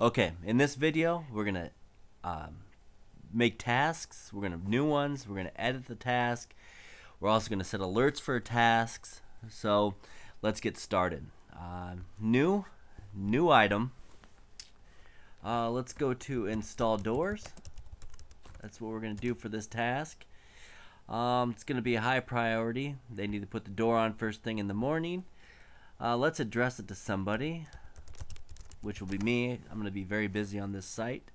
Okay, in this video, we're gonna make tasks. We're gonna new ones. We're gonna edit the task. We're also gonna set alerts for tasks. So let's get started. New item. Let's go to install doors. That's what we're gonna do for this task. It's gonna be a high priority. They need to put the door on first thing in the morning. Let's address it to somebody, which will be me. I'm going to be very busy on this site.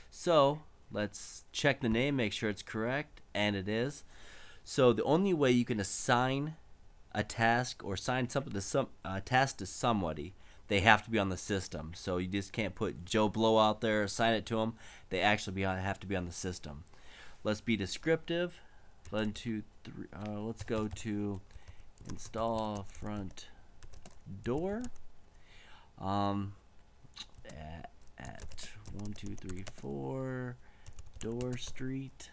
So let's check the name, make sure it's correct, and it is. So the only way you can assign a task or assign something to task to somebody, they have to be on the system. So you just can't put Joe Blow out there, assign it to them. They actually have to be on the system. Let's be descriptive. 1, 2, 3. Let's go to install front door. At 1, 2, 3, 4 Door Street.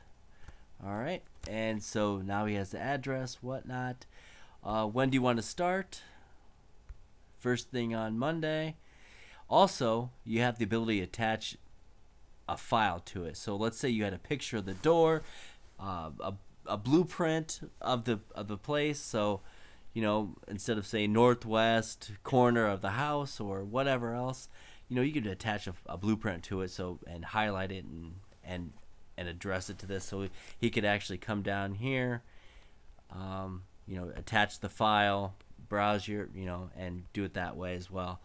Alright, and so now he has the address, whatnot. When do you want to start? First thing on Monday. Also, you have the ability to attach a file to it. So let's say you had a picture of the door, a blueprint of the place. So, you know, instead of saying northwest corner of the house or whatever else, you know, you could attach a blueprint to it, so, and highlight it and address it to this, so he could actually come down here, you know, attach the file, browse your, you know, and do it that way as well.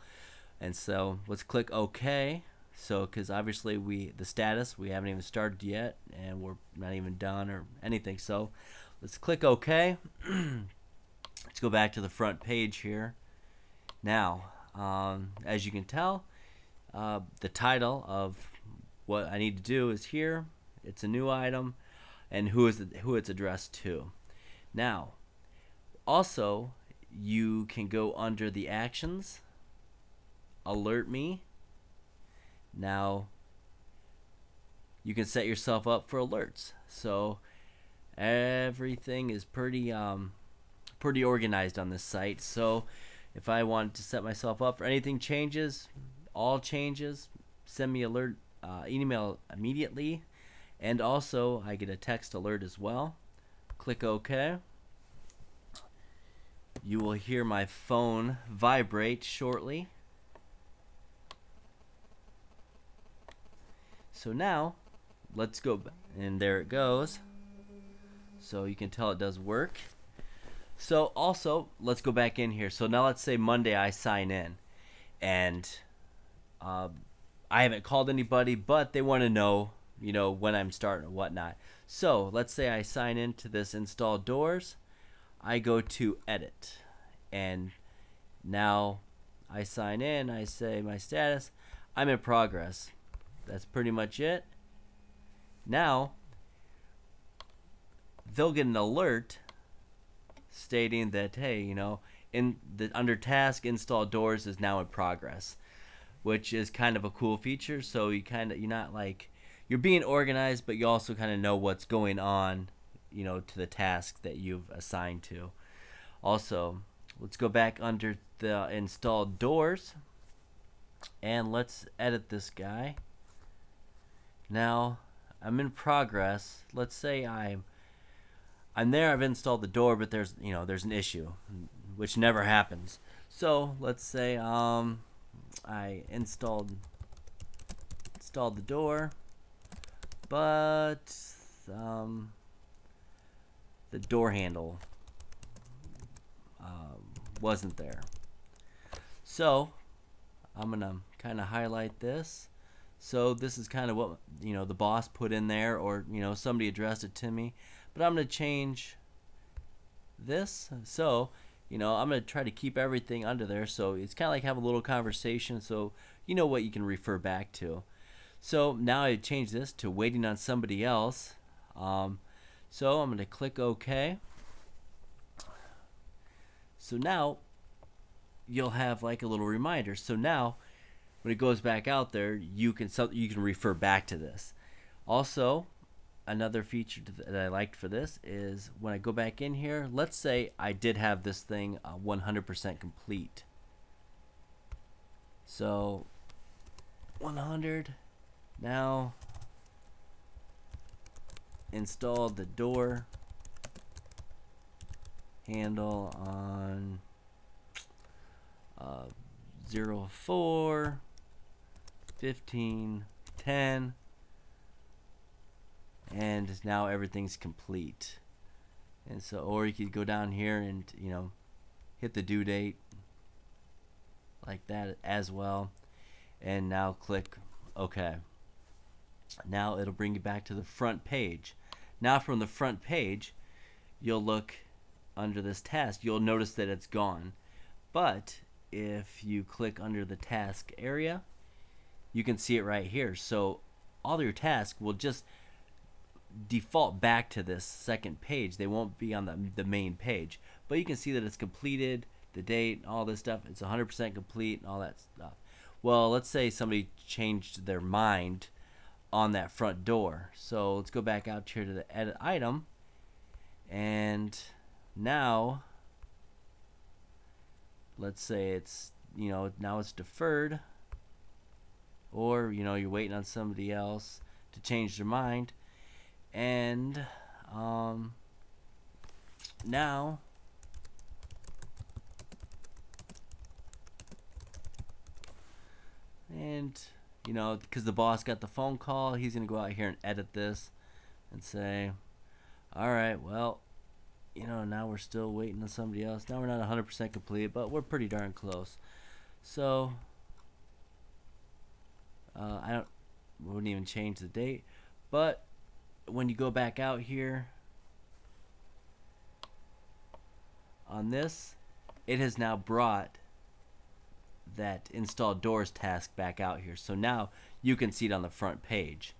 And so let's click OK. So because obviously the status, we haven't even started yet, and we're not even done or anything. So let's click OK. Let's go back to the front page here. Now, as you can tell, the title of what I need to do is here. It's a new item, and who it's addressed to. Now, also, you can go under the actions, alert me. Now, you can set yourself up for alerts. So everything is pretty organized on this site. So if I wanted to set myself up for anything changes, all changes, send me alert email immediately, and also I get a text alert as well. Click OK. You will hear my phone vibrate shortly. So now let's go, and there it goes. So you can tell it does work. So also, let's go back in here. So now let's say Monday I sign in, and I haven't called anybody, but they want to know, you know, when I'm starting or whatnot. So let's say I sign into this install doors. I go to edit, and now I sign in. I say my status, I'm in progress. That's pretty much it. Now they'll get an alert stating that, hey, you know, under task, install doors is now in progress, which is kind of a cool feature. So you're not like, you're being organized, but you also kind of know what's going on, you know, to the task that you've assigned to. Also, let's go back under the installed doors, and let's edit this guy. Now I'm in progress. Let's say I'm there, I've installed the door, but there's an issue, which never happens. So let's say I installed the door, but the door handle wasn't there. So I'm gonna kind of highlight this. So this is kind of what, you know, the boss put in there, or, you know, somebody addressed it to me. But I'm going to change this. So, you know, I'm going to try to keep everything under there. So it's kind of like have a little conversation, so you know what you can refer back to. So now I change this to waiting on somebody else. So I'm going to click OK. So now you'll have like a little reminder. So now when it goes back out there, you can refer back to this. Also, another feature that I liked for this is when I go back in here, let's say I did have this thing 100% complete. So 100. Now install the door handle on 04 15 10, and now everything's complete. And so, or you could go down here and, you know, hit the due date like that as well, and now click OK. Now it'll bring you back to the front page. Now from the front page, you'll look under this task, you'll notice that it's gone. But if you click under the task area, you can see it right here. So all your tasks will just default back to this second page. They won't be on the main page, but you can see that it's completed, the date, all this stuff. It's 100% complete and all that stuff. Well, let's say somebody changed their mind on that front door. So let's go back out here to the edit item, and now let's say it's, you know, now it's deferred, or, you know, you're waiting on somebody else to change their mind, and now you know, because the boss got the phone call, he's gonna go out here and edit this and say, alright, well, you know, now we're still waiting on somebody else. Now we're not 100% complete, but we're pretty darn close. So I wouldn't even change the date, but when you go back out here on this, it has now brought that install doors task back out here. So now you can see it on the front page,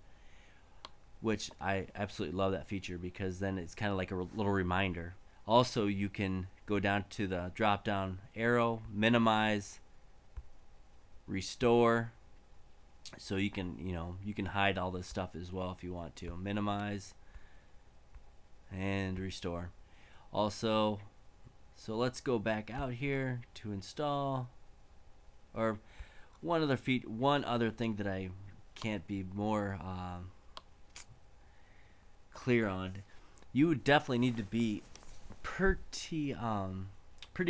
which I absolutely love that feature, because then it's kind of like a little reminder. Also, you can go down to the drop down arrow, minimize, restore, so you can, you know, you can hide all this stuff as well if you want to. Minimize and restore. Also, so let's go back out here to install. Or one other thing that I can't be more clear on. You would definitely need to be pretty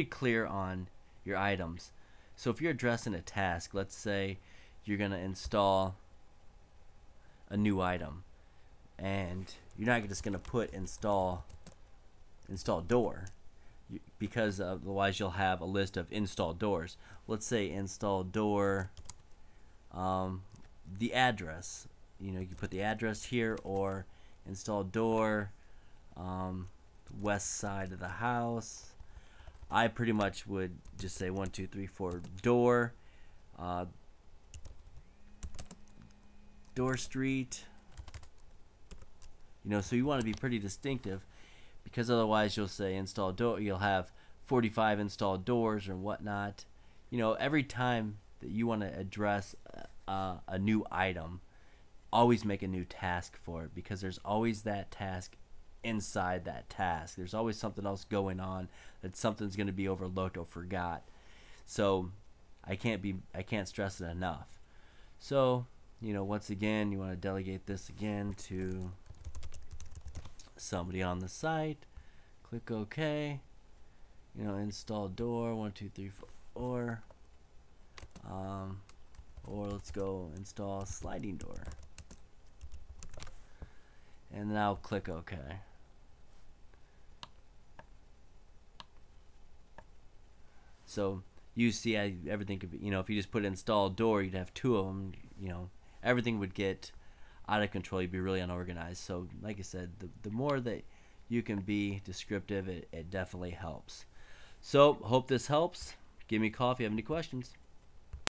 clear on your items. So if you're addressing a task, let's say you're gonna install a new item, and you're not just gonna put install door, because otherwise you'll have a list of installed doors. Let's say install door, the address. You know, you can put the address here, or install door, west side of the house. I pretty much would just say 1 2 3 4 door, door street. You know, so you want to be pretty distinctive, because otherwise you'll say install door, you'll have 45 installed doors or whatnot. You know, every time that you want to address a new item, always make a new task for it, because there's always that task inside that task. There's always something else going on, that something's going to be overlooked or forgot. So I can't stress it enough. So, you know, once again, you want to delegate this again to somebody on the site. Click OK. You know, install door 1 2 3 4, or let's go install sliding door, and now click OK. So you see everything could be, you know, if you just put install door, you'd have 2 of them. You know, everything would get out of control. You'd be really unorganized. So like I said, the more that you can be descriptive, it definitely helps. So hope this helps. Give me a call if you have any questions.